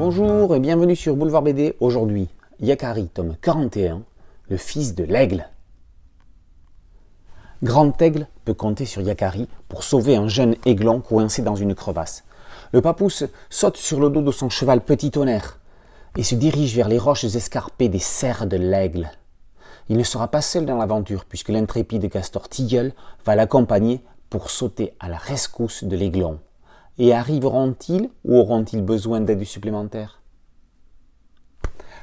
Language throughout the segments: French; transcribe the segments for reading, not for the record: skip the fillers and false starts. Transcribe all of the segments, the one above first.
Bonjour et bienvenue sur Boulevard BD. Aujourd'hui, Yakari, tome 41, le fils de l'aigle. Grand Aigle peut compter sur Yakari pour sauver un jeune aiglon coincé dans une crevasse. Le papousse saute sur le dos de son cheval Petit Tonnerre et se dirige vers les roches escarpées des serres de l'aigle. Il ne sera pas seul dans l'aventure puisque l'intrépide castor Tilleul va l'accompagner pour sauter à la rescousse de l'aiglon. Et arriveront-ils ou auront-ils besoin d'aide supplémentaire?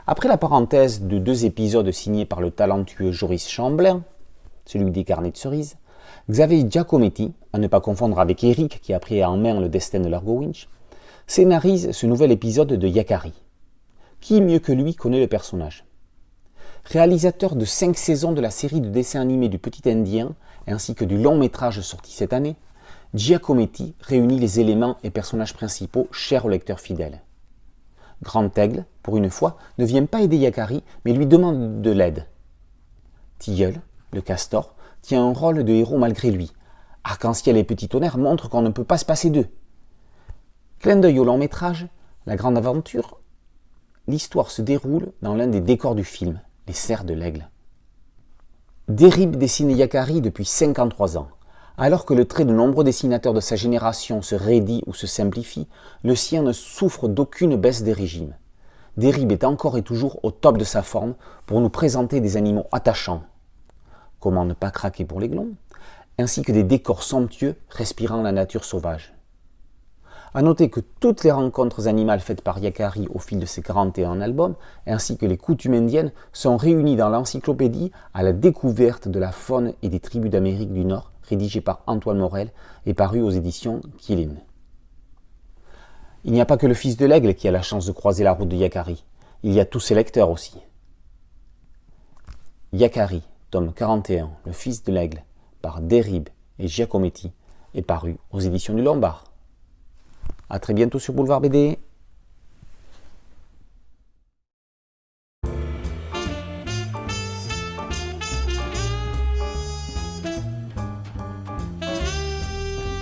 Après la parenthèse de 2 épisodes signés par le talentueux Joris Chamblin, celui des carnets de cerises, Xavier Giacometti, à ne pas confondre avec Eric qui a pris en main le destin de l'Argo Winch, scénarise ce nouvel épisode de Yakari. Qui mieux que lui connaît le personnage? Réalisateur de 5 saisons de la série de dessins animés du Petit Indien, ainsi que du long métrage sorti cette année, Giacometti réunit les éléments et personnages principaux chers aux lecteurs fidèles. Grand Aigle, pour une fois, ne vient pas aider Yakari, mais lui demande de l'aide. Tilleul, le castor, tient un rôle de héros malgré lui. Arc-en-ciel et Petit Tonnerre montrent qu'on ne peut pas se passer d'eux. Clin d'œil au long métrage, La Grande Aventure, l'histoire se déroule dans l'un des décors du film, les serres de l'aigle. Derib dessine Yakari depuis 53 ans. Alors que le trait de nombreux dessinateurs de sa génération se raidit ou se simplifie, le sien ne souffre d'aucune baisse des régimes. Derib est encore et toujours au top de sa forme pour nous présenter des animaux attachants. Comment ne pas craquer pour l'aiglon? Ainsi que des décors somptueux respirant la nature sauvage. A noter que toutes les rencontres animales faites par Yakari au fil de ses 41 albums, ainsi que les coutumes indiennes, sont réunies dans l'encyclopédie à la découverte de la faune et des tribus d'Amérique du Nord, rédigé par Antoine Morel et paru aux éditions Quilin. Il n'y a pas que le fils de l'aigle qui a la chance de croiser la route de Yakari, il y a tous ses lecteurs aussi. Yakari, tome 41, le fils de l'aigle, par Derib et Giacometti, est paru aux éditions du Lombard. A très bientôt sur Boulevard BD.